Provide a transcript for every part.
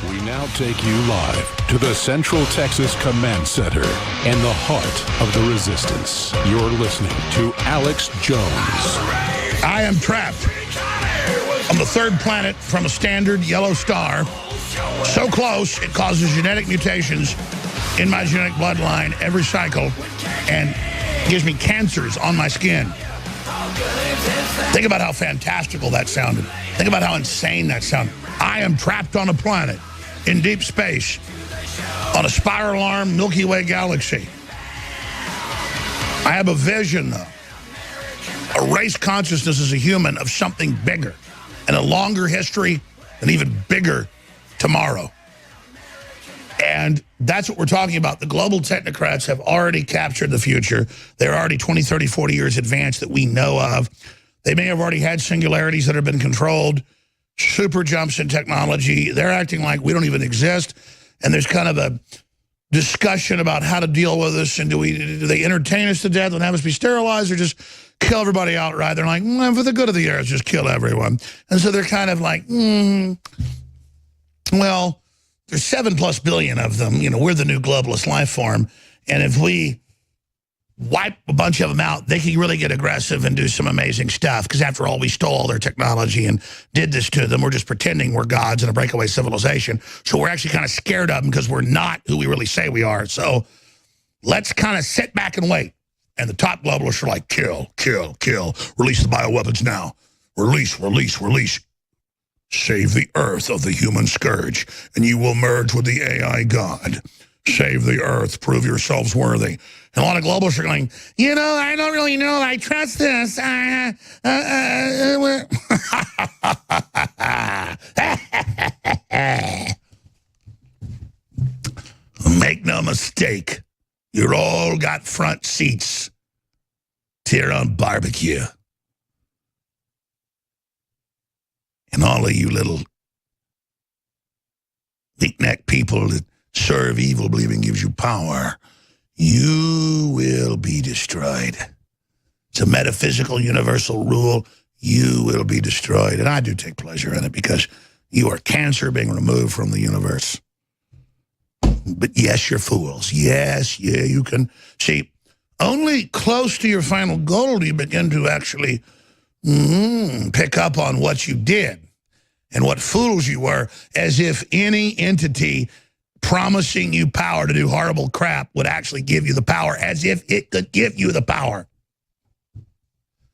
We now take you live to the Central Texas Command Center in the heart of the resistance. You're listening to Alex Jones. I am trapped on the third planet from a standard yellow star. So close, it causes genetic mutations in my genetic bloodline every cycle and gives me cancers on my skin. Think about how fantastical that sounded. Think about how insane that sounded. I am trapped on a planet in deep space on a spiral arm Milky Way galaxy. I have a vision, though. A race consciousness as a human of something bigger and a longer history, an even bigger tomorrow. And that's what we're talking about. The global technocrats have already captured the future. They're already 20, 30, 40 years advanced that we know of. They may have already had singularities that have been controlled, super jumps in technology. They're acting like we don't even exist. And there's kind of a discussion about how to deal with us. And do they entertain us to death and have us be sterilized or just kill everybody outright? They're like, for the good of the earth, just kill everyone. And so they're kind of like, well, there's 7+ billion of them. You know, we're the new globalist life form. And if we wipe a bunch of them out, they can really get aggressive and do some amazing stuff. Because after all, we stole all their technology and did this to them. We're just pretending we're gods in a breakaway civilization. So we're actually kind of scared of them because we're not who we really say we are. So let's kind of sit back and wait. And the top globalists are like, kill, kill, kill. Release the bioweapons now. Release, release, release. Save the earth of the human scourge, and you will merge with the AI god. Save the earth. Prove yourselves worthy. And a lot of globalists are going, you know, I don't really know. I trust this. Make no mistake. You're all got front seats to your own barbecue. And all of you little weak-necked people that serve evil, believing gives you power, you will be destroyed. It's a metaphysical universal rule. You will be destroyed. And I do take pleasure in it because you are cancer being removed from the universe. But yes, you're fools. Yes, yeah, you can. See, only close to your final goal do you begin to actually pick up on what you did and what fools you were, as if any entity promising you power to do horrible crap would actually give you the power, as if it could give you the power.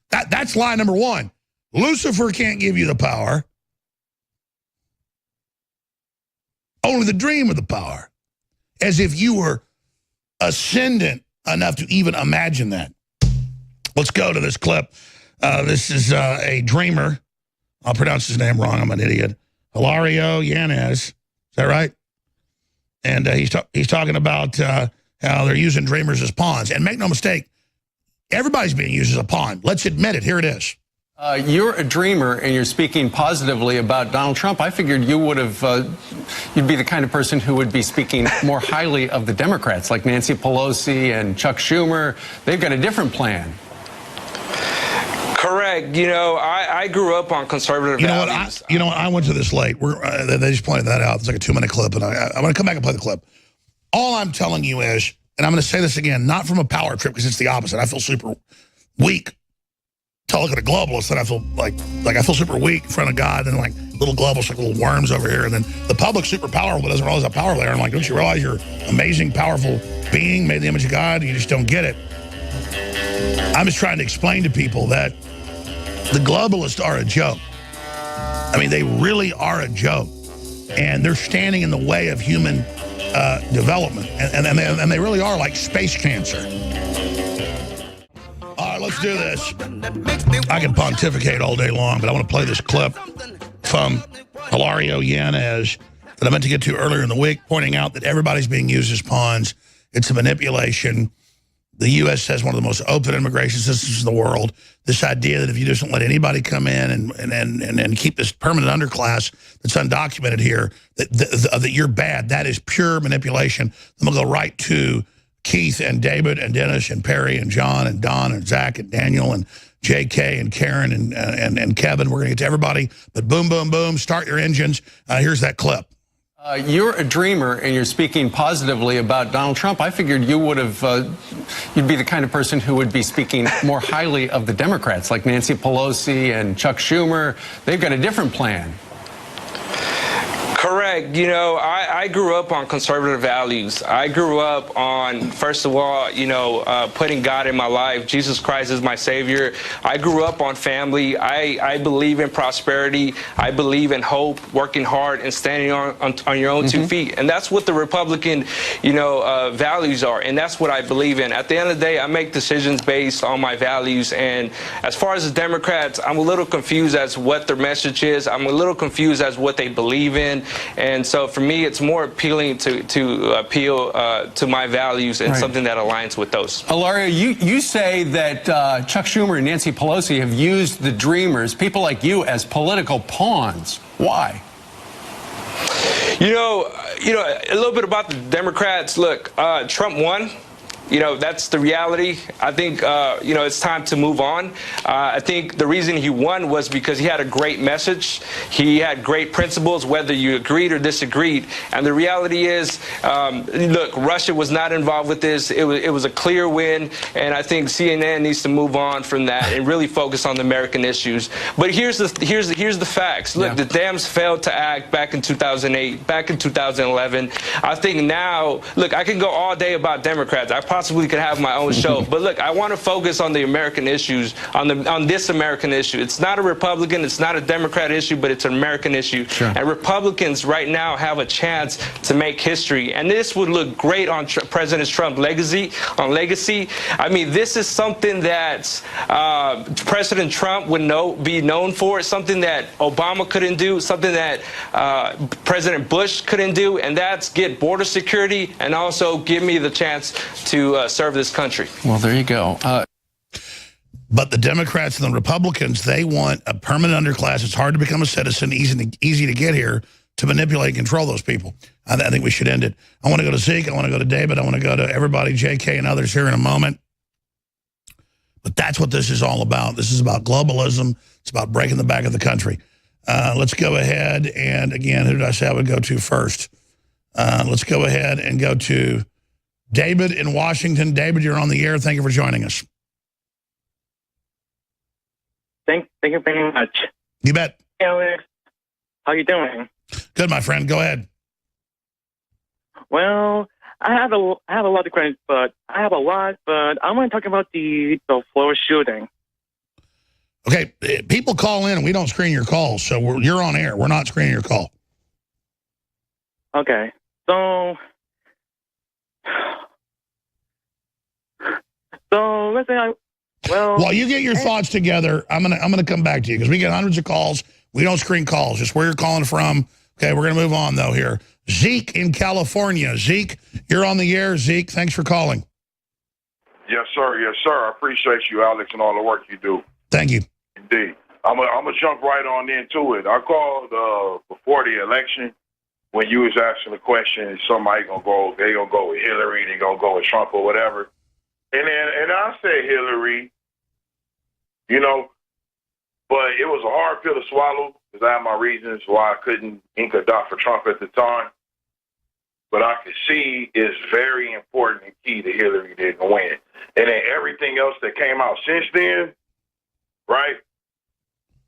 That's lie number one. Lucifer can't give you the power. Only the dream of the power. As if you were ascendant enough to even imagine that. Let's go to this clip. This is a dreamer. I'll pronounce his name wrong. I'm an idiot. Hilario Yanez. Is that right? And he's talking about how they're using dreamers as pawns. And make no mistake, everybody's being used as a pawn. Let's admit it. Here it is. You're a dreamer, and you're speaking positively about Donald Trump. I figured you would have, you'd be the kind of person who would be speaking more highly of the Democrats, like Nancy Pelosi and Chuck Schumer. They've got a different plan. Correct. You know, I grew up on conservative values. You know what? I went to this late. They just pointed that out. It's like a 2-minute clip, and I'm going to come back and play the clip. All I'm telling you is, and I'm going to say this again, not from a power trip, because it's the opposite. I feel super weak to look at a globalist, and I feel like I feel super weak in front of God, and like little globalists, like little worms over here, and then the public's super powerful, but doesn't realize how power they are. I'm like, don't you realize you're an amazing, powerful being made in the image of God? You just don't get it. I'm just trying to explain to people that the globalists are a joke. I mean, they really are a joke. And they're standing in the way of human development. And they really are like space cancer. All right, let's do this. I can pontificate all day long, but I want to play this clip from Hilario Yanez that I meant to get to earlier in the week, pointing out that everybody's being used as pawns. It's a manipulation. The U.S. has one of the most open immigration systems in the world. This idea that if you just don't let anybody come in and keep this permanent underclass that's undocumented here, that you're bad, that is pure manipulation. Then we'll go right to Keith and David and Dennis and Perry and John and Don and Zach and Daniel and J.K. and Karen and Kevin. We're going to get to everybody. But boom, boom, boom, start your engines. Here's that clip. You're a dreamer, and you're speaking positively about Donald Trump. I figured you would have, you'd be the kind of person who would be speaking more highly of the Democrats, like Nancy Pelosi and Chuck Schumer. They've got a different plan. Correct. You know, I grew up on conservative values. I grew up on, first of all, you know, putting God in my life. Jesus Christ is my Savior. I grew up on family. I believe in prosperity. I believe in hope, working hard, and standing on your own 2 feet. And that's what the Republican, you know, values are. And that's what I believe in. At the end of the day, I make decisions based on my values. And as far as the Democrats, I'm a little confused as what their message is. I'm a little confused as what they believe in. And so for me, it's more appealing to appeal to my values and something that aligns with those. Ilaria, you say that Chuck Schumer and Nancy Pelosi have used the Dreamers, people like you, as political pawns. Why? You know, a little bit about the Democrats. Look, Trump won. You know, that's the reality. I think, you know, it's time to move on. I think the reason he won was because he had a great message. He had great principles, whether you agreed or disagreed. And the reality is, look, Russia was not involved with this. It was a clear win. And I think CNN needs to move on from that and really focus on the American issues. But here's the facts. Look, the Dems failed to act back in 2008, back in 2011. I think now, look, I can go all day about Democrats. I possibly could have my own show, but look, I want to focus on the American issues, on this American issue. It's not a Republican, it's not a Democrat issue, but it's an American issue. Sure. And Republicans right now have a chance to make history, and this would look great on President Trump's legacy. I mean, this is something that President Trump would be known for. It's something that Obama couldn't do, something that President Bush couldn't do, and that's get border security and also give me the chance to serve this country. Well, there you go. But the Democrats and the Republicans, they want a permanent underclass. It's hard to become a citizen, easy to get here, to manipulate and control those people. I think we should end it. I want to go to Zeke. I want to go to David. I want to go to everybody, JK and others here in a moment. But that's what this is all about. This is about globalism. It's about breaking the back of the country. Let's go ahead and, again, who did I say I would go to first? Let's go ahead and go to David in Washington. David, you're on the air. Thank you for joining us. Thank you very much. You bet. Hey, Alex, how you doing? Good, my friend. Go ahead. Well, I have a lot of questions, but I want to talk about the Florida shooting. Okay, people call in and we don't screen your calls, so you're on air. We're not screening your call. Okay, so let's say while you get your thoughts together, I'm gonna come back to you because we get hundreds of calls. We don't screen calls, just where you're calling from. Okay, we're gonna move on though here. Zeke in California. Zeke, you're on the air. Zeke, thanks for calling. Yes, sir. Yes, sir. I appreciate you, Alex, and all the work you do. Thank you. Indeed. I'm gonna jump right on into it. I called before the election when you was asking the question, somebody they gonna go with Hillary, they gonna go with Trump or whatever. And I said Hillary, you know, but it was a hard pill to swallow because I had my reasons why I couldn't ink a dot for Trump at the time. But I could see it's very important and key that Hillary didn't win. And then everything else that came out since then, right?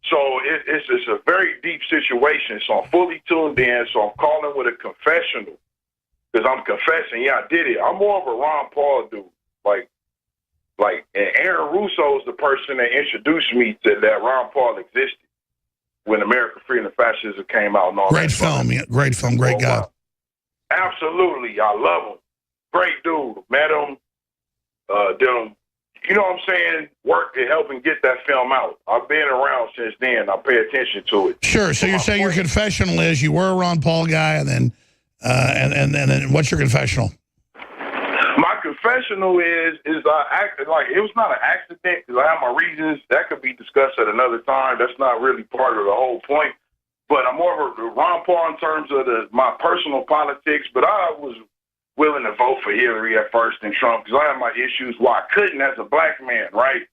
So it's just a very deep situation. So I'm fully tuned in. So I'm calling with a confessional because I'm confessing, yeah, I did it. I'm more of a Ron Paul dude. And Aaron Russo is the person that introduced me to that Ron Paul existed when America Freedom and Fascism came out. And all great film, yeah, great film, great guy. Absolutely, I love him. Great dude. Met him. Did him. You know what I'm saying? Worked to help him get that film out. I've been around since then. I pay attention to it. Sure. So you're saying your confessional is you were a Ron Paul guy, and then and then what's your confessional? My confessional is I acted like it was not an accident because I have my reasons. That could be discussed at another time. That's not really part of the whole point. But I'm more of a Ron Paul in terms of my personal politics. But I was willing to vote for Hillary at first and Trump because I have my issues why I couldn't as a black man, right?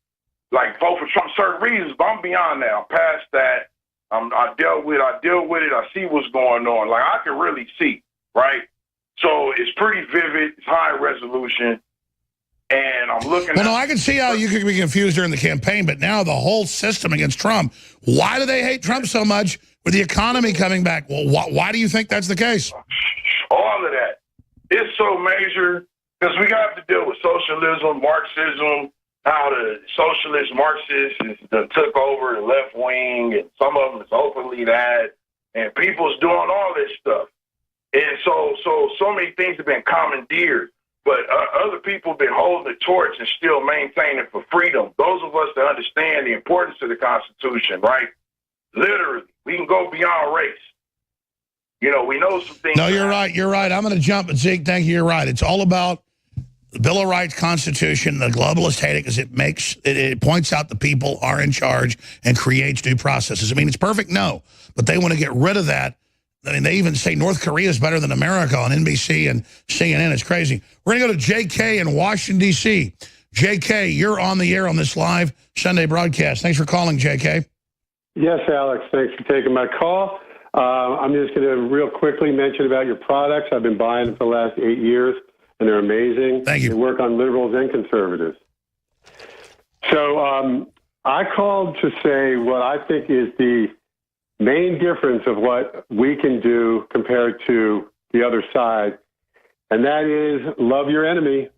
Like vote for Trump certain reasons, but I'm beyond that. I'm past that. I deal with it. I see what's going on. Like, I can really see, right? So it's pretty vivid. It's high resolution. And I'm looking Well, no, I can see how you could be confused during the campaign, but now the whole system against Trump, why do they hate Trump so much with the economy coming back? Well, why do you think that's the case? All of that. It's so major because we got to deal with socialism, Marxism, how the socialist Marxists took over the left wing, and some of them is openly that, and people's doing all this stuff. And so many things have been commandeered. But other people have been holding the torch and still maintaining for freedom. Those of us that understand the importance of the Constitution, right? Literally, we can go beyond race. You know, we know some things. No, you're right. You're right. I'm going to jump. But Zeke, thank you. You're right. It's all about the Bill of Rights, Constitution. The globalists hate it because it points out the people are in charge and creates due processes. I mean, it's perfect. No, but they want to get rid of that. I mean, they even say North Korea is better than America on NBC and CNN. It's crazy. We're going to go to JK in Washington, D.C. JK, you're on the air on this live Sunday broadcast. Thanks for calling, JK. Yes, Alex. Thanks for taking my call. I'm just going to real quickly mention about your products. I've been buying them for the last 8 years, and they're amazing. Thank you. They work on liberals and conservatives. So I called to say what I think is the main difference of what we can do compared to the other side, and that is love your enemy.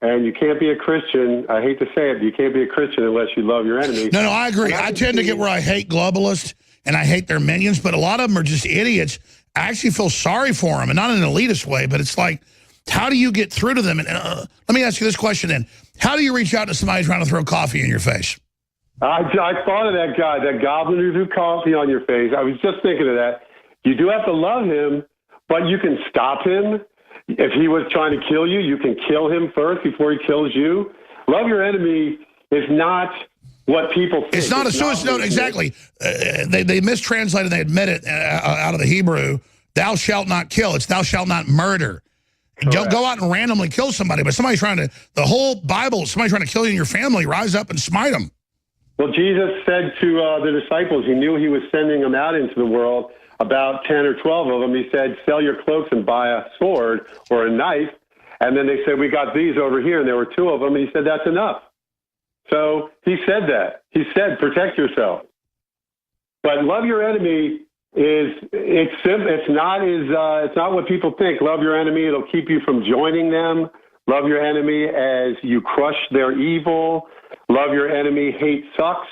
And you can't be a Christian. I hate to say it, but you can't be a Christian unless you love your enemy. No, I agree. I tend to get where I hate globalists and I hate their minions, but a lot of them are just idiots. I actually feel sorry for them, and not in an elitist way, but it's like, how do you get through to them? And let me ask you this question then. How do you reach out to somebody trying to throw coffee in your face? I thought of that guy, that goblin who threw coffee on your face. I was just thinking of that. You do have to love him, but you can stop him. If he was trying to kill you, you can kill him first before he kills you. Love your enemy is not what people think. It's not a suicide note, exactly. They mistranslated, they admit it out of the Hebrew. Thou shalt not kill. It's thou shalt not murder. Correct. Don't go out and randomly kill somebody, but somebody trying to, the whole Bible, somebody trying to kill you and your family, rise up and smite them. Well, Jesus said to the disciples, he knew he was sending them out into the world, about 10 or 12 of them. He said, sell your cloaks and buy a sword or a knife. And then they said, we got these over here. And there were 2 of them. And he said, that's enough. So he said that. He said, protect yourself. But love your enemy it's not what people think. Love your enemy. It'll keep you from joining them. Love your enemy as you crush their evil. Love your enemy. Hate sucks.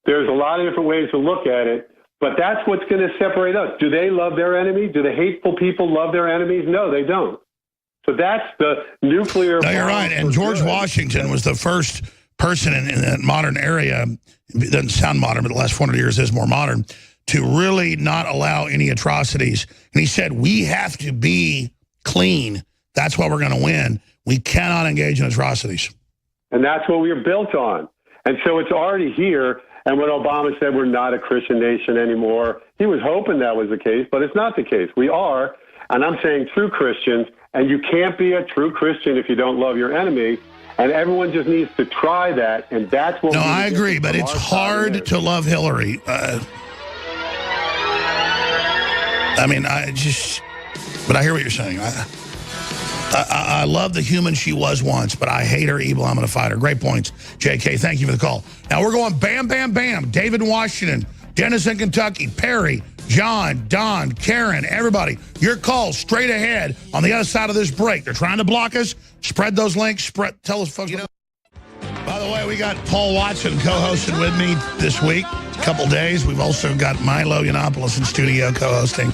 There's a lot of different ways to look at it, but that's what's going to separate us. Do they love their enemy? Do the hateful people love their enemies? No, they don't. So that's the nuclear. No, you're right. And George Washington was the first person in that modern area, it doesn't sound modern, but the last 400 years is more modern, to really not allow any atrocities. And he said, we have to be clean. That's why we're going to win. We cannot engage in atrocities. And that's what we are built on. And so it's already here. And when Obama said we're not a Christian nation anymore, he was hoping that was the case, but it's not the case. We are, and I'm saying true Christians, and you can't be a true Christian if you don't love your enemy. And everyone just needs to try that, and that's what. No, I agree, but it's hard to love Hillary. I mean, but I hear what you're saying. I love the human she was once, but I hate her evil. I'm going to fight her. Great points, JK. Thank you for the call. Now we're going bam, bam, bam. David in Washington, Dennis in Kentucky, Perry, John, Don, Karen, everybody. Your call straight ahead on the other side of this break. They're trying to block us. Spread those links. Tell us, folks. By the way, we got Paul Watson co-hosting with me this week, a couple days. We've also got Milo Yiannopoulos in studio co-hosting.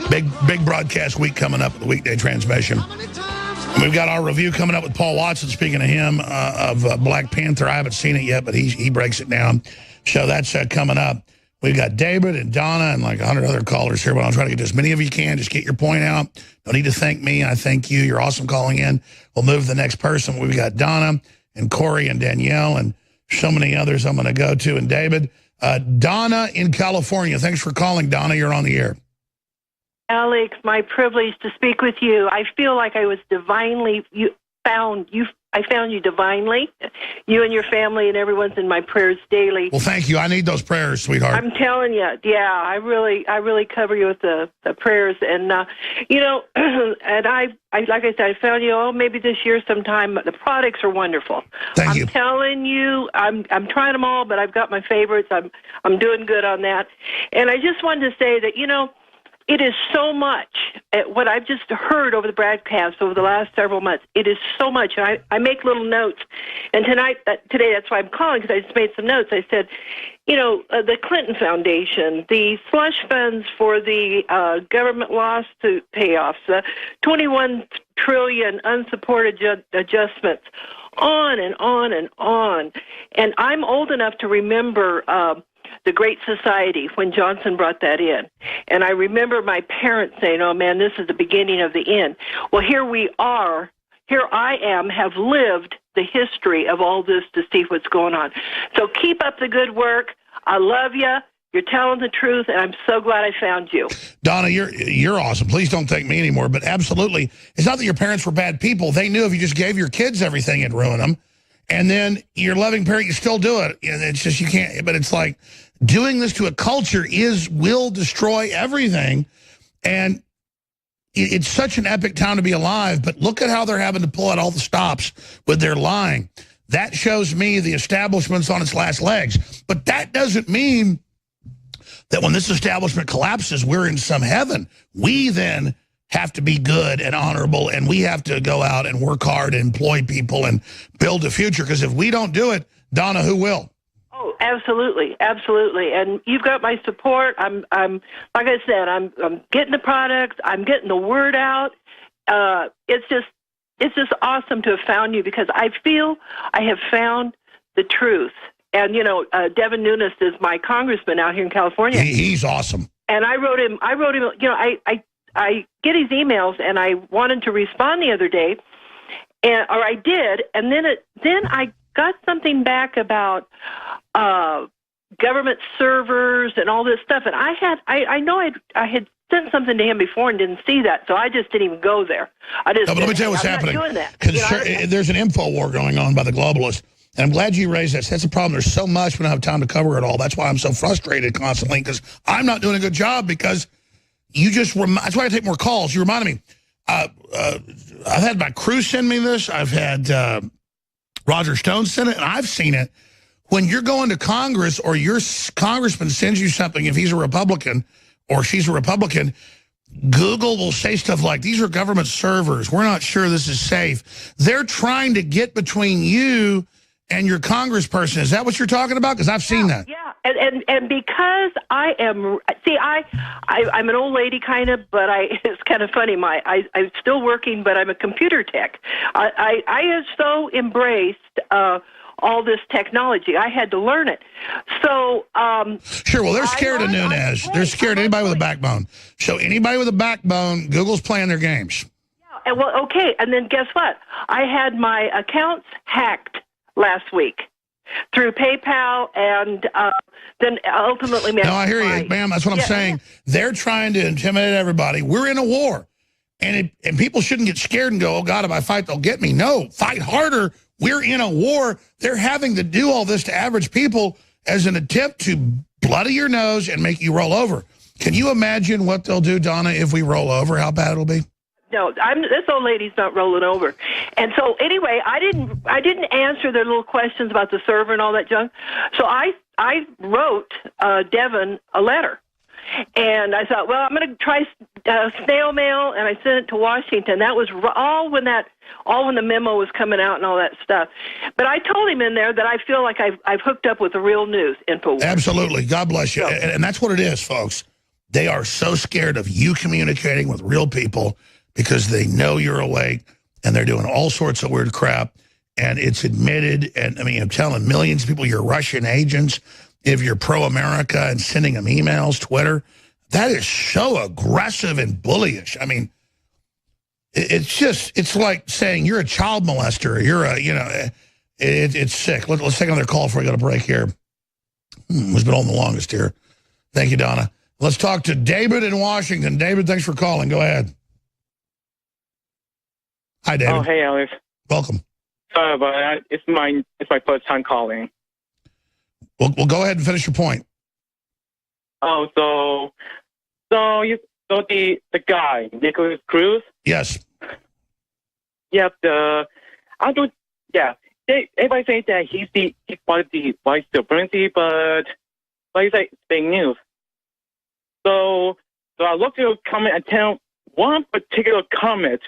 Big broadcast week coming up with the weekday transmission. And we've got our review coming up with Paul Watson, speaking of him, of Black Panther. I haven't seen it yet, but he breaks it down. So that's coming up. We've got David and Donna and like 100 other callers here, but I'll try to get to as many of you can. Just get your point out. Don't need to thank me. I thank you. You're awesome calling in. We'll move to the next person. We've got Donna and Corey and Danielle and so many others I'm going to go to. And David, Donna in California. Thanks for calling, Donna. You're on the air. Alex, my privilege to speak with you. I feel like I was divinely found. I found you divinely. You and your family and everyone's in my prayers daily. Well, thank you. I need those prayers, sweetheart. I'm telling you, yeah, I really cover you with the prayers, and you know, and I like I said, I found you maybe this year sometime. The products are wonderful. Thank you. I'm telling you, I'm trying them all, but I've got my favorites. I'm doing good on that, and I just wanted to say that, you know, it is so much, what I've just heard over the broadcast over the last several months. It is so much. And I make little notes. And today, that's why I'm calling, because I just made some notes. I said, you know, the Clinton Foundation, the slush funds for the government lawsuit payoffs, the $21 trillion unsupported adjustments, on and on and on. And I'm old enough to remember the Great Society, when Johnson brought that in. And I remember my parents saying, oh, man, this is the beginning of the end. Well, here we are. Here I am, have lived the history of all this to see what's going on. So keep up the good work. I love you. You're telling the truth, and I'm so glad I found you. Donna, you're awesome. Please don't thank me anymore, but absolutely. It's not that your parents were bad people. They knew if you just gave your kids everything, it'd ruin them. And then your loving parent, you still do it. It's just, you can't, but it's like, doing this to a culture will destroy everything. And it's such an epic time to be alive, but look at how they're having to pull out all the stops with their lying. That shows me the establishment's on its last legs. But that doesn't mean that when this establishment collapses, we're in some heaven. We then have to be good and honorable, and we have to go out and work hard and employ people and build a future, because if we don't do it, Donna, who will? Oh, absolutely, absolutely, and you've got my support. I'm like I said, I'm getting the products. I'm getting the word out. It's just awesome to have found you, because I feel I have found the truth. And you know, Devin Nunes is my congressman out here in California. He's awesome. And I wrote him. You know, I get his emails, and I wanted to respond the other day, or I did, and then I got something back about government servers and all this stuff, and I know I had sent something to him before and didn't see that, so I just didn't even go there. But let me tell you what's happening. Not doing that. There's an info war going on by the globalists, and I'm glad you raised that. That's the problem. There's so much we don't have time to cover it all. That's why I'm so frustrated constantly, because I'm not doing a good job, because you just that's why I take more calls. You reminded me. I've had my crew send me this. I've had Roger Stone send it, and I've seen it. When you're going to Congress, or your congressman sends you something, if he's a Republican or she's a Republican, Google will say stuff like, these are government servers. We're not sure this is safe. They're trying to get between you and your congressperson. Is that what you're talking about? Because I've seen that. Yeah, and because I am, see, I'm an old lady kind of, but it's kind of funny. I'm still working, but I'm a computer tech. I have so embraced all this technology. I had to learn it. So sure. Well, they're scared of Nunes. They're scared of anybody with a backbone. So anybody with a backbone, Google's playing their games. Yeah. And well, okay. And then guess what? I had my accounts hacked last week through PayPal, and then ultimately... No, I hear you, ma'am. That's what I'm saying. They're trying to intimidate everybody. We're in a war. And people shouldn't get scared and go, oh, God, if I fight, they'll get me. No, fight harder. We're in a war. They're having to do all this to average people as an attempt to bloody your nose and make you roll over. Can you imagine what they'll do, Donna, if we roll over, how bad it'll be? No, this old lady's not rolling over. And so anyway, I didn't answer their little questions about the server and all that junk. So I wrote Devin a letter. And I thought, well, I'm going to try snail mail, and I sent it to Washington. That was all when the memo was coming out and all that stuff. But I told him in there that I feel like I've hooked up with the real news info. Absolutely. God bless you. So, and that's what it is, folks. They are so scared of you communicating with real people because they know you're awake, and they're doing all sorts of weird crap. And it's admitted, and I mean, I'm telling millions of people you're Russian agents. If you're pro-America and sending them emails, Twitter, that is so aggressive and bullyish. I mean, it's like saying you're a child molester. It's sick. Let's take another call before we go to break here. Who's been on the longest here? Thank you, Donna. Let's talk to David in Washington. David, thanks for calling. Go ahead. Hi, David. Oh, hey, Alex. Welcome. but it's my first time calling. Well, go ahead and finish your point. Oh, so the guy, Nicholas Cruz. Yes. Yep. Everybody says that he's part of the white supremacy, but he's like fake news. So I looked at a comment and tell one particular comment,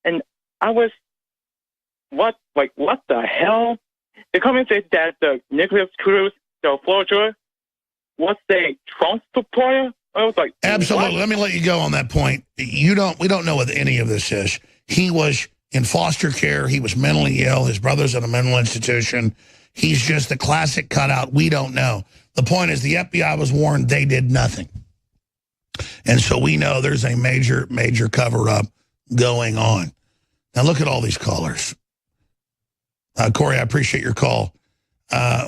and I was, what the hell? The comment said that the Nicholas Cruz, the Florida, was a Trump supporter. I was like, absolutely. what? Let me let you go on that point. We don't know what any of this is. He was in foster care. He was mentally ill. His brother's in a mental institution. He's just the classic cutout. We don't know. The point is the FBI was warned. They did nothing. And so we know there's a major, major cover-up going on. Now look at all these callers. Corey, I appreciate your call.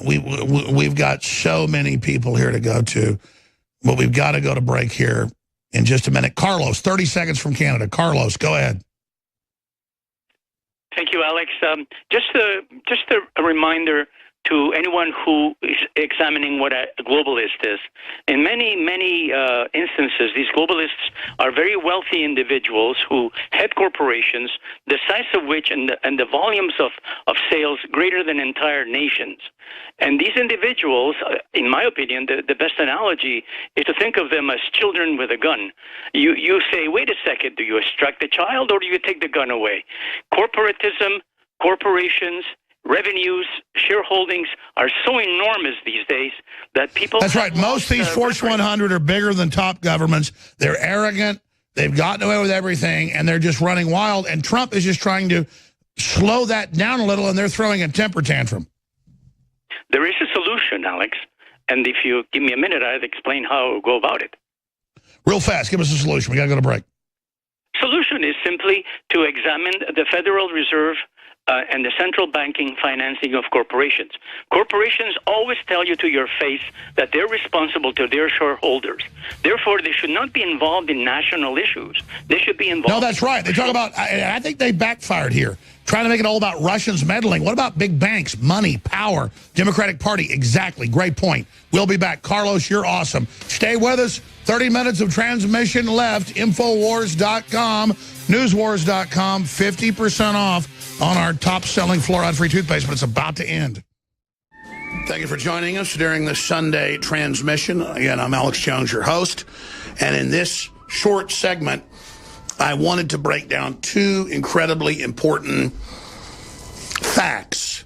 We've got so many people here to go to, but we've got to go to break here in just a minute. Carlos, 30 seconds from Canada. Carlos, go ahead. Thank you, Alex. Just a reminder to anyone who is examining what a globalist is. In many instances, these globalists are very wealthy individuals who head corporations, the size of which and the volumes of sales greater than entire nations. And these individuals, in my opinion, the best analogy is to think of them as children with a gun. You say, wait a second, do you extract the child or do you take the gun away? Corporatism, corporations, revenues, shareholdings are so enormous these days that people... That's right. Most of these Fortune 100 are bigger than top governments. They're arrogant. They've gotten away with everything, and they're just running wild. And Trump is just trying to slow that down a little, and they're throwing a temper tantrum. There is a solution, Alex. And if you give me a minute, I'd explain how to go about it. Real fast. Give us a solution. We got to go to break. Solution is simply to examine the Federal Reserve and the central banking financing of corporations. Corporations always tell you to your face that they're responsible to their shareholders. Therefore, they should not be involved in national issues. They should be involved... No, that's right. They talk about... I think they backfired here, trying to make it all about Russians meddling. What about big banks, money, power, Democratic Party? Exactly. Great point. We'll be back. Carlos, you're awesome. Stay with us. 30 minutes of transmission left. Infowars.com, newswars.com, 50% off on our top-selling fluoride-free toothpaste, but it's about to end. Thank you for joining us during this Sunday transmission. Again, I'm Alex Jones, your host, and in this short segment, I wanted to break down two incredibly important facts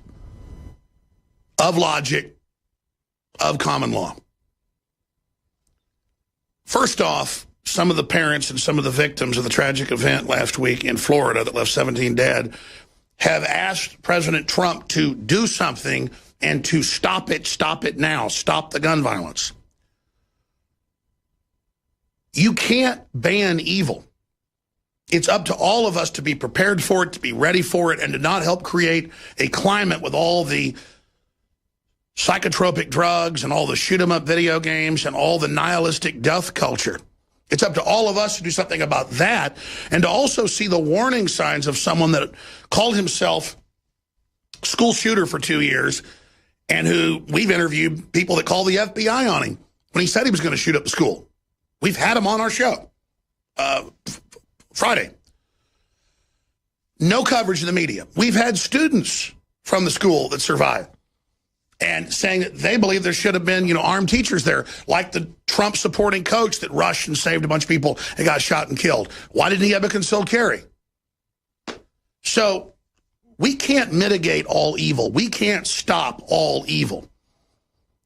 of logic, of common law. First off, some of the parents and some of the victims of the tragic event last week in Florida that left 17 dead have asked President Trump to do something and to stop it now, stop the gun violence. You can't ban evil. It's up to all of us to be prepared for it, to be ready for it, and to not help create a climate with all the psychotropic drugs and all the shoot-'em-up video games and all the nihilistic death culture. It's up to all of us to do something about that and to also see the warning signs of someone that called himself school shooter for 2 years and who we've interviewed people that called the FBI on him when he said he was going to shoot up the school. We've had him on our show Friday. No coverage in the media. We've had students from the school that survived and saying that they believe there should have been, armed teachers there, like the Trump-supporting coach that rushed and saved a bunch of people and got shot and killed. Why didn't he have a concealed carry? So we can't mitigate all evil. We can't stop all evil.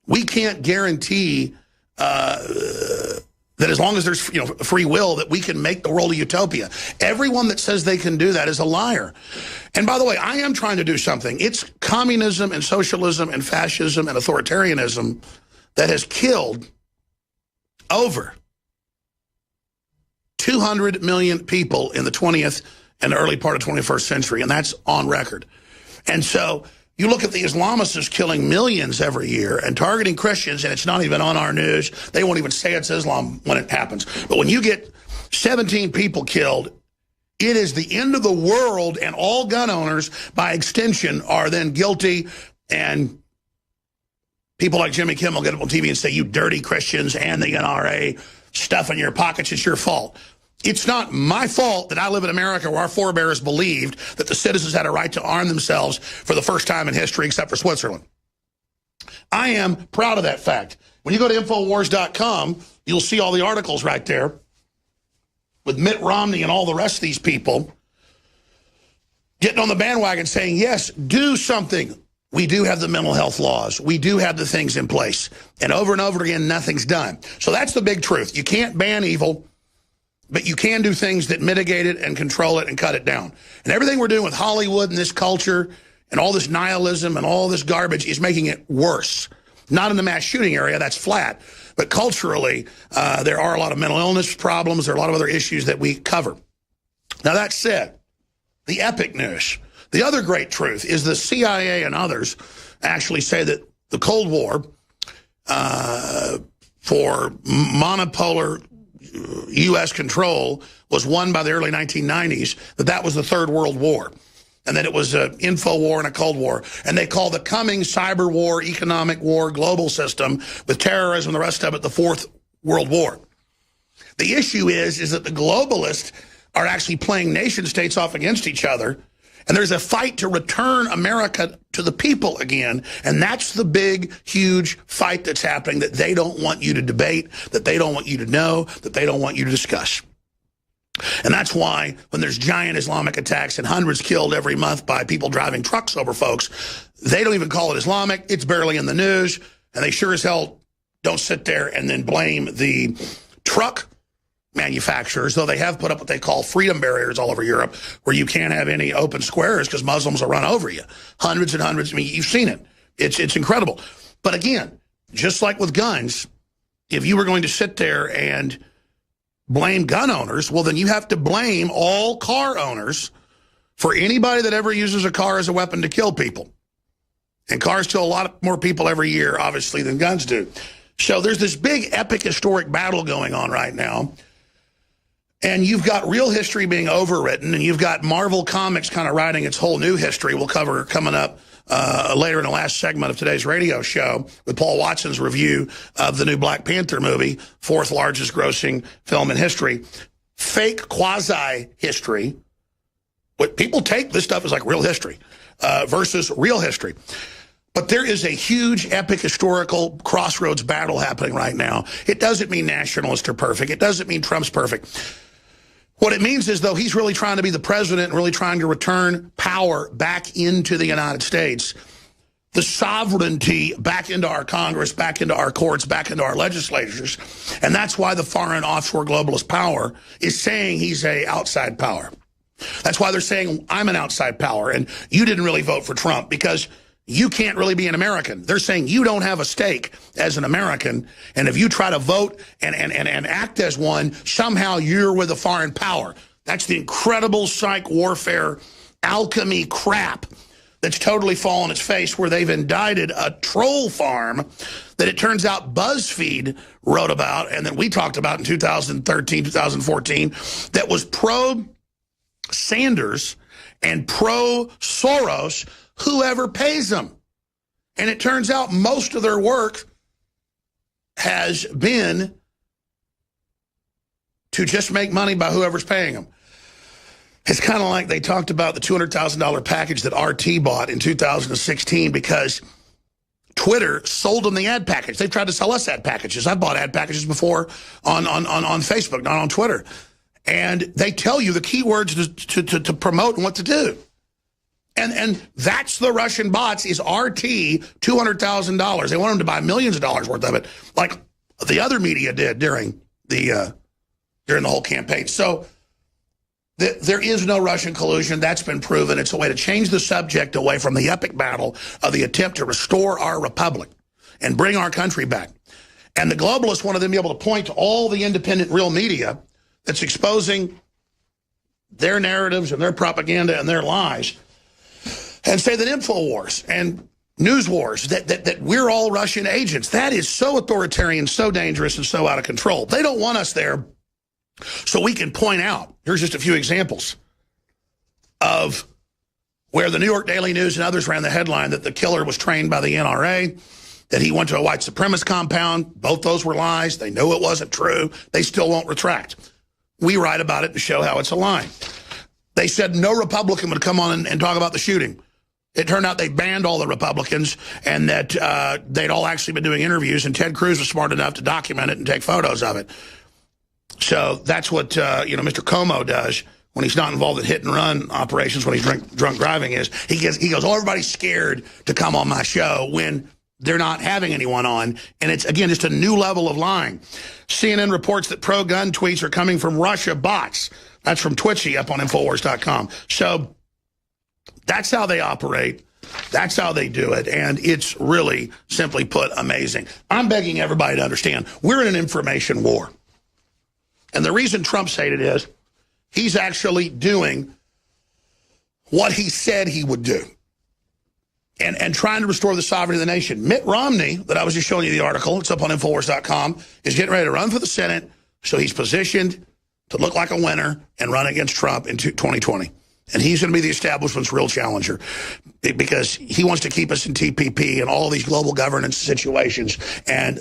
We can't guarantee that as long as there's free will, that we can make the world a utopia. Everyone that says they can do that is a liar. And by the way, I am trying to do something. It's communism and socialism and fascism and authoritarianism that has killed over 200 million people in the 20th and the early part of 21st century, and that's on record. And so you look at the Islamists killing millions every year and targeting Christians, and it's not even on our news. They won't even say it's Islam when it happens. But when you get 17 people killed It is the end of the world, and all gun owners, by extension, are then guilty, and people like Jimmy Kimmel get up on TV and say, you dirty Christians and the NRA, stuff in your pockets, it's your fault. It's not my fault that I live in America where our forebears believed that the citizens had a right to arm themselves for the first time in history, except for Switzerland. I am proud of that fact. When you go to Infowars.com, you'll see all the articles right there with Mitt Romney and all the rest of these people getting on the bandwagon saying, yes, do something. We do have the mental health laws. We do have the things in place. And over again, nothing's done. So that's the big truth. You can't ban evil, but you can do things that mitigate it and control it and cut it down. And everything we're doing with Hollywood and this culture and all this nihilism and all this garbage is making it worse. Not in the mass shooting area, that's flat. But culturally, there are a lot of mental illness problems. There are a lot of other issues that we cover. Now, that said, the epic news. The other great truth is the CIA and others actually say that the Cold War for monopolar U.S. control was won by the early 1990s, that was the Third World War, and that it was an info war and a Cold War. And they call the coming cyber war, economic war, global system with terrorism and the rest of it the Fourth World War. The issue is that the globalists are actually playing nation states off against each other, and there's a fight to return America to the people again, and that's the big, huge fight that's happening that they don't want you to debate, that they don't want you to know, that they don't want you to discuss. And that's why when there's giant Islamic attacks and hundreds killed every month by people driving trucks over folks, they don't even call it Islamic. It's barely in the news, and they sure as hell don't sit there and then blame the truck manufacturers, though they have put up what they call freedom barriers all over Europe, where you can't have any open squares because Muslims will run over you. Hundreds and hundreds. I mean, you've seen it. It's incredible. But again, just like with guns, if you were going to sit there and blame gun owners, well, then you have to blame all car owners for anybody that ever uses a car as a weapon to kill people. And cars kill a lot more people every year, obviously, than guns do. So there's this big, epic, historic battle going on right now. And you've got real history being overwritten, and you've got Marvel Comics kind of writing its whole new history. We'll cover coming up later in the last segment of today's radio show with Paul Watson's review of the new Black Panther movie, fourth largest grossing film in history. Fake quasi-history. What people take this stuff as like real history versus real history. But there is a huge, epic, historical crossroads battle happening right now. It doesn't mean nationalists are perfect. It doesn't mean Trump's perfect. What it means is, though, he's really trying to be the president and really trying to return power back into the United States, the sovereignty back into our Congress, back into our courts, back into our legislatures. And that's why the foreign offshore globalist power is saying he's an outside power. That's why they're saying I'm an outside power and you didn't really vote for Trump because you can't really be an American. They're saying you don't have a stake as an American, and if you try to vote and act as one, somehow you're with a foreign power. That's the incredible psych warfare alchemy crap that's totally fallen on its face, where they've indicted a troll farm that it turns out BuzzFeed wrote about and that we talked about in 2013, 2014, that was pro-Sanders and pro-Soros, whoever pays them. And it turns out most of their work has been to just make money by whoever's paying them. It's kind of like they talked about the $200,000 package that RT bought in 2016 because Twitter sold them the ad package. They've tried to sell us ad packages. I've bought ad packages before on Facebook, not on Twitter. And they tell you the keywords to promote and what to do. And that's the Russian bots is RT $200,000. They want them to buy millions of dollars worth of it, like the other media did during the whole campaign. So there is no Russian collusion. That's been proven. It's a way to change the subject away from the epic battle of the attempt to restore our republic and bring our country back. And the globalists wanted them to be able to point to all the independent real media that's exposing their narratives and their propaganda and their lies, and say that InfoWars and News Wars, that we're all Russian agents. That is so authoritarian, so dangerous, and so out of control. They don't want us there so we can point out. Here's just a few examples. of where the New York Daily News and others ran the headline that the killer was trained by the NRA, that he went to a white supremacist compound. Both those were lies. They know it wasn't true. They still won't retract. We write about it to show how it's a lie. They said no Republican would come on and talk about the shooting. It turned out they banned all the Republicans and that they'd all actually been doing interviews, and Ted Cruz was smart enough to document it and take photos of it. So that's what, Mr. Como does when he's not involved in hit-and-run operations, when he's drunk driving is. He goes, oh, everybody's scared to come on my show when they're not having anyone on. And it's, again, just a new level of lying. CNN reports that pro-gun tweets are coming from Russia bots. That's from Twitchy up on Infowars.com. So that's how they operate. That's how they do it. And it's really, simply put, amazing. I'm begging everybody to understand, we're in an information war. And the reason Trump's hated is he's actually doing what he said he would do. And trying to restore the sovereignty of the nation. Mitt Romney, that I was just showing you the article, it's up on Infowars.com, is getting ready to run for the Senate, so he's positioned to look like a winner and run against Trump in 2020. And he's going to be the establishment's real challenger because he wants to keep us in TPP and all these global governance situations. And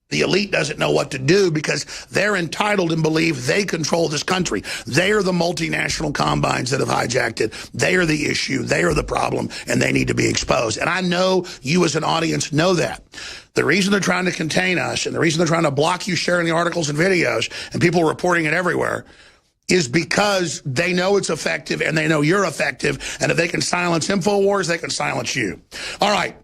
the elite doesn't know what to do because they're entitled and believe they control this country. They are the multinational combines that have hijacked it. They are the issue. They are the problem, and they need to be exposed. And I know you as an audience know that. The reason they're trying to contain us and the reason they're trying to block you sharing the articles and videos and people reporting it everywhere is because they know it's effective and they know you're effective. And if they can silence InfoWars, they can silence you. All right.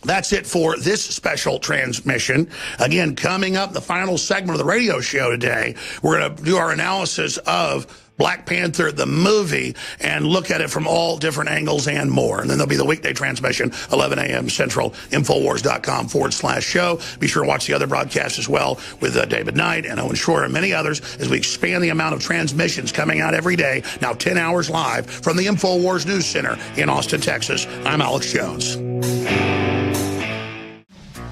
That's it for this special transmission. Again, coming up, the final segment of the radio show today, we're going to do our analysis of Black Panther, the movie, and look at it from all different angles and more. And then there'll be the weekday transmission, 11 a.m. Central, Infowars.com/show. Be sure to watch the other broadcasts as well with David Knight and Owen Shore and many others as we expand the amount of transmissions coming out every day, now 10 hours live from the Infowars News Center in Austin, Texas. I'm Alex Jones.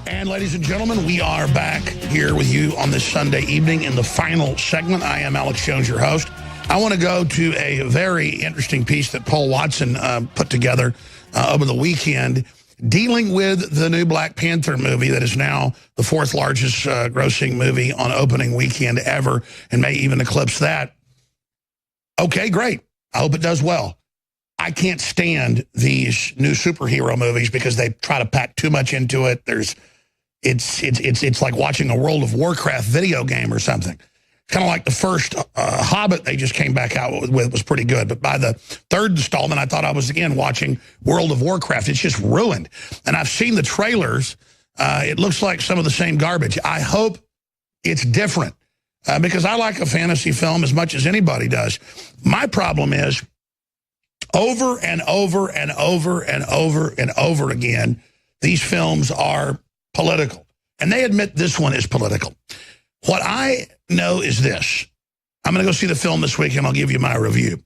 And ladies and gentlemen, we are back here with you on this Sunday evening in the final segment. I am Alex Jones, your host. I want to go to a very interesting piece that Paul Watson put together over the weekend dealing with the new Black Panther movie that is now the fourth largest grossing movie on opening weekend ever and may even eclipse that. Okay, great. I hope it does well. I can't stand these new superhero movies because they try to pack too much into it. It's like watching a World of Warcraft video game or something. Kind of like the first Hobbit they just came back out with was pretty good. But by the third installment, I thought I was, again, watching World of Warcraft. It's just ruined. And I've seen the trailers. It looks like some of the same garbage. I hope it's different because I like a fantasy film as much as anybody does. My problem is over and over and over and over and over again, these films are political. And they admit this one is political. What I know is this. I'm going to go see the film this week, and I'll give you my review.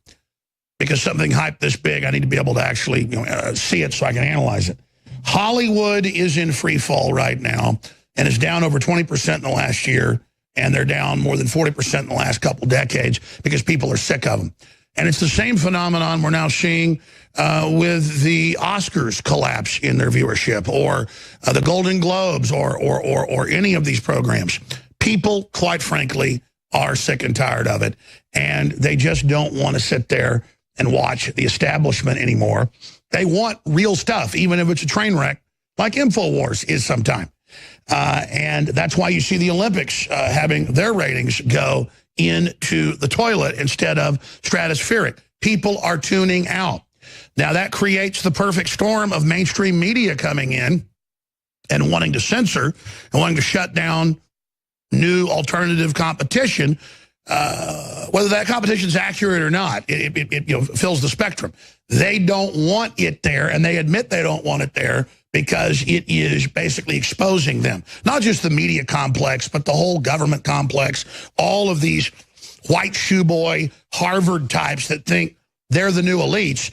Because something hyped this big, I need to be able to actually see it so I can analyze it. Hollywood is in free fall right now, and is down over 20% in the last year, and they're down more than 40% in the last couple decades because people are sick of them. And it's the same phenomenon we're now seeing with the Oscars collapse in their viewership, or the Golden Globes, or any of these programs. People, quite frankly, are sick and tired of it, and they just don't want to sit there and watch the establishment anymore. They want real stuff, even if it's a train wreck, like InfoWars is sometime. And that's why you see the Olympics having their ratings go into the toilet instead of stratospheric. People are tuning out. Now, that creates the perfect storm of mainstream media coming in and wanting to censor and wanting to shut down new alternative competition, whether that competition is accurate or not. It fills the spectrum. They don't want it there, and they admit they don't want it there because it is basically exposing them. Not just the media complex, but the whole government complex, all of these white shoe boy Harvard types that think they're the new elites.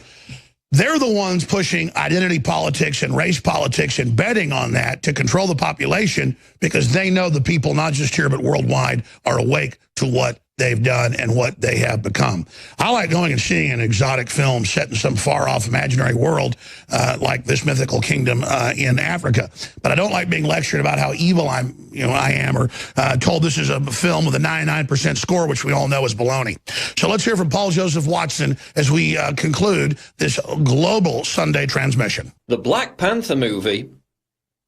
They're the ones pushing identity politics and race politics and betting on that to control the population because they know the people, not just here but worldwide, are awake to what they've done and what they have become. I like going and seeing an exotic film set in some far-off imaginary world like this mythical kingdom in Africa. But I don't like being lectured about how evil I am, or told this is a film with a 99% score, which we all know is baloney. So let's hear from Paul Joseph Watson as we conclude this global Sunday transmission. The Black Panther movie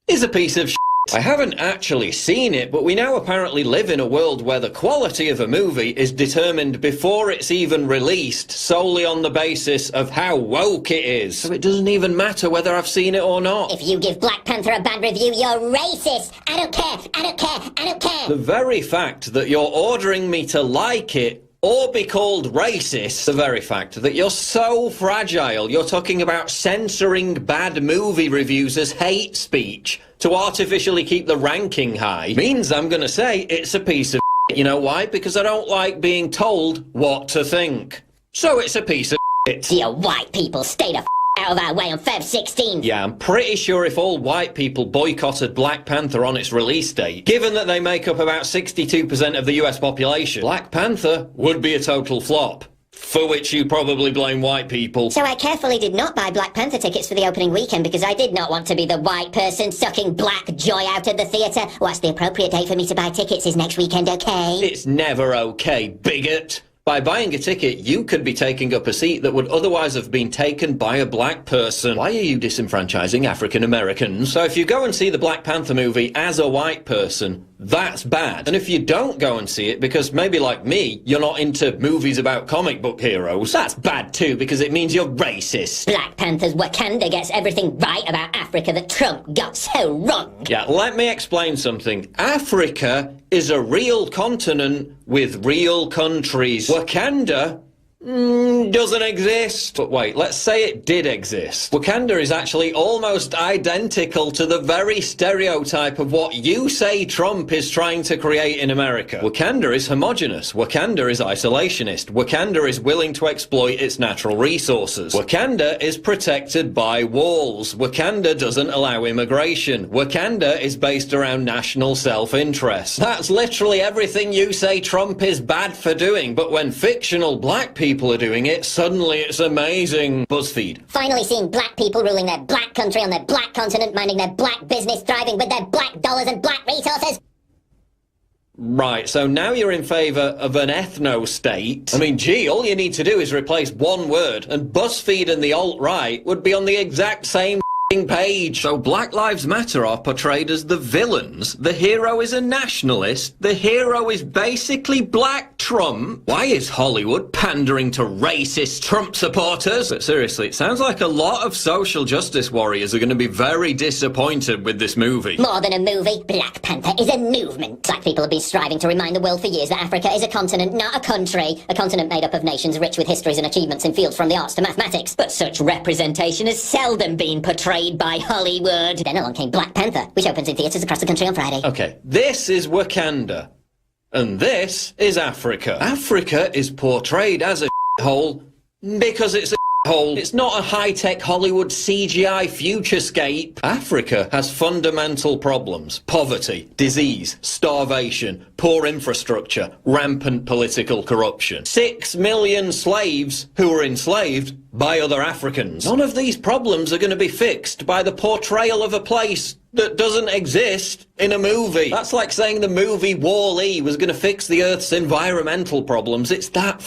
is a piece of shit. I haven't actually seen it, but we now apparently live in a world where the quality of a movie is determined before it's even released solely on the basis of how woke it is. So it doesn't even matter whether I've seen it or not. If you give Black Panther a bad review, you're racist. I don't care, I don't care, I don't care. The very fact that you're ordering me to like it or be called racist, the very fact that you're so fragile, you're talking about censoring bad movie reviews as hate speech to artificially keep the ranking high, means I'm gonna say it's a piece of shit. You know why? Because I don't like being told what to think. So it's a piece of shit. You white people, stay the out of our way on Feb 16th. Yeah, I'm pretty sure if all white people boycotted Black Panther on its release date, given that they make up about 62% of the US population, Black Panther would be a total flop. For which you probably blame white people. So I carefully did not buy Black Panther tickets for the opening weekend because I did not want to be the white person sucking black joy out of the theatre. What's the appropriate date for me to buy tickets? Is next weekend okay? It's never okay, bigot. By buying a ticket, you could be taking up a seat that would otherwise have been taken by a black person. Why are you disenfranchising African Americans? So if you go and see the Black Panther movie as a white person, that's bad. And if you don't go and see it because maybe like me, you're not into movies about comic book heroes, that's bad too because it means you're racist. Black Panther's Wakanda gets everything right about Africa that Trump got so wrong. Yeah, let me explain something. Africa is a real continent with real countries. Wakanda doesn't exist. But wait, let's say it did exist. Wakanda is actually almost identical to the very stereotype of what you say Trump is trying to create in America. Wakanda is homogenous. Wakanda is isolationist. Wakanda is willing to exploit its natural resources. Wakanda is protected by walls. Wakanda doesn't allow immigration. Wakanda is based around national self-interest. That's literally everything you say Trump is bad for doing, but when fictional black people are doing it, suddenly it's amazing. BuzzFeed. Finally seeing black people ruling their black country on their black continent, minding their black business, thriving with their black dollars and black resources. Right, so now you're in favour of an ethno-state. I mean, gee, all you need to do is replace one word, and BuzzFeed and the alt-right would be on the exact same page. So Black Lives Matter are portrayed as the villains. The hero is a nationalist. The hero is basically Black Trump. Why is Hollywood pandering to racist Trump supporters? But seriously, it sounds like a lot of social justice warriors are going to be very disappointed with this movie. More than a movie, Black Panther is a movement. Black people have been striving to remind the world for years that Africa is a continent, not a country. A continent made up of nations rich with histories and achievements in fields from the arts to mathematics. But such representation has seldom been portrayed by Hollywood. Then along came Black Panther, which opens in theatres across the country on Friday. Okay, this is Wakanda. And this is Africa. Africa is portrayed as a hole because it's a hole. It's not a high-tech Hollywood CGI futurescape. Africa has fundamental problems. Poverty, disease, starvation, poor infrastructure, rampant political corruption. 6 million slaves who were enslaved by other Africans. None of these problems are going to be fixed by the portrayal of a place that doesn't exist in a movie. That's like saying the movie Wall-E was going to fix the Earth's environmental problems. It's that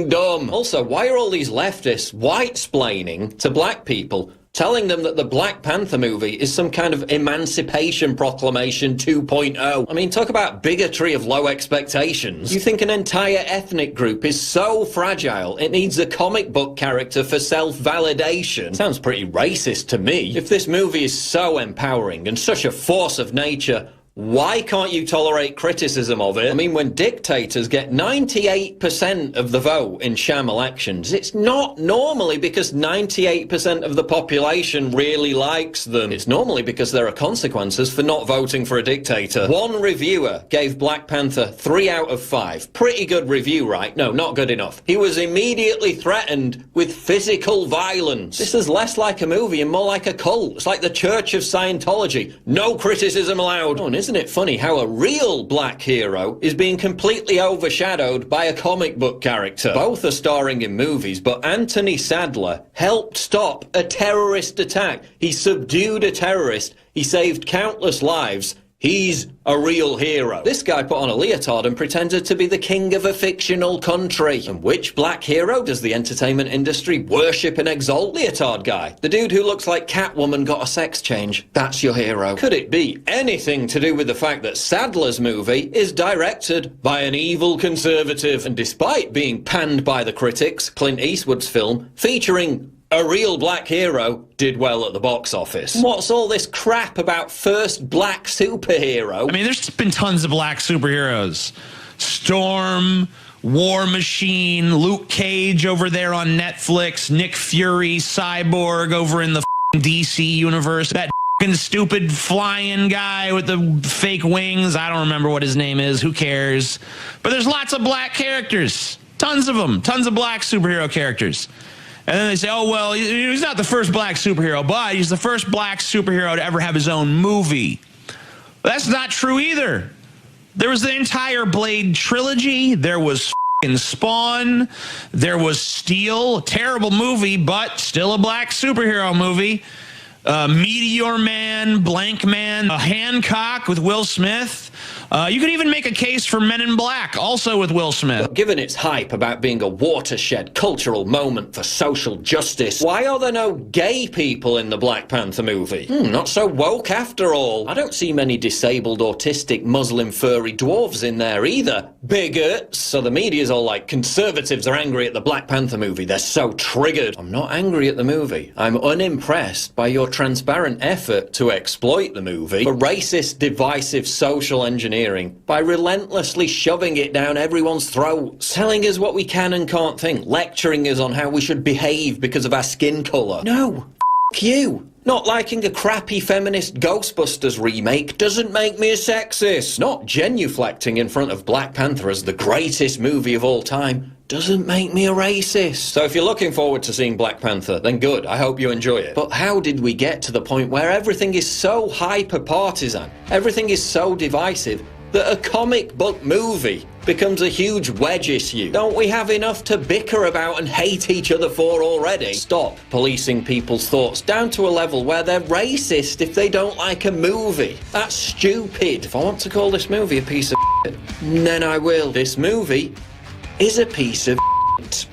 dumb. Also, why are all these leftists white-splaining to black people, telling them that the Black Panther movie is some kind of Emancipation Proclamation 2.0? I mean, talk about bigotry of low expectations. You think an entire ethnic group is so fragile it needs a comic book character for self-validation? Sounds pretty racist to me. If this movie is so empowering and such a force of nature, why can't you tolerate criticism of it? I mean, when dictators get 98% of the vote in sham elections, it's not normally because 98% of the population really likes them. It's normally because there are consequences for not voting for a dictator. One reviewer gave Black Panther 3 out of 5. Pretty good review, right? No, not good enough. He was immediately threatened with physical violence. This is less like a movie and more like a cult. It's like the Church of Scientology. No criticism allowed. Oh, and isn't it funny how a real black hero is being completely overshadowed by a comic book character? Both are starring in movies, but Anthony Sadler helped stop a terrorist attack. He subdued a terrorist. He saved countless lives. He's a real hero. This guy put on a leotard and pretended to be the king of a fictional country. And which black hero does the entertainment industry worship and exalt? Leotard guy. The dude who looks like Catwoman got a sex change. That's your hero. Could it be anything to do with the fact that Sadler's movie is directed by an evil conservative? And despite being panned by the critics, Clint Eastwood's film, featuring a real black hero, did well at the box office. What's all this crap about first black superhero? I mean, there's been tons of black superheroes. Storm, War Machine, Luke Cage over there on Netflix, Nick Fury, Cyborg over in the DC universe, that stupid flying guy with the fake wings. I don't remember what his name is. Who cares? But there's lots of black characters. Tons of them. Tons of black superhero characters. And then they say, oh, well, he's not the first black superhero, but he's the first black superhero to ever have his own movie. That's not true either. There was the entire Blade trilogy. There was Spawn. There was Steel, a terrible movie, but still a black superhero movie. Meteor Man, Blank Man, Hancock with Will Smith. You could even make a case for Men in Black, also with Will Smith. But given its hype about being a watershed cultural moment for social justice, why are there no gay people in the Black Panther movie? Not so woke after all. I don't see many disabled, autistic, Muslim, furry dwarves in there either. Bigots! So the media's all like, conservatives are angry at the Black Panther movie. They're so triggered. I'm not angry at the movie. I'm unimpressed by your transparent effort to exploit the movie for racist, divisive social engineering by relentlessly shoving it down everyone's throats, telling us what we can and can't think, lecturing us on how we should behave because of our skin colour. No, f*** you. Not liking a crappy feminist Ghostbusters remake doesn't make me a sexist. Not genuflecting in front of Black Panther as the greatest movie of all time doesn't make me a racist. So if you're looking forward to seeing Black Panther, then good, I hope you enjoy it. But how did we get to the point where everything is so hyper-partisan, everything is so divisive, that a comic book movie becomes a huge wedge issue? Don't we have enough to bicker about and hate each other for already? Stop policing people's thoughts down to a level where they're racist if they don't like a movie. That's stupid. If I want to call this movie a piece of shit, then I will. This movie is a piece of shit.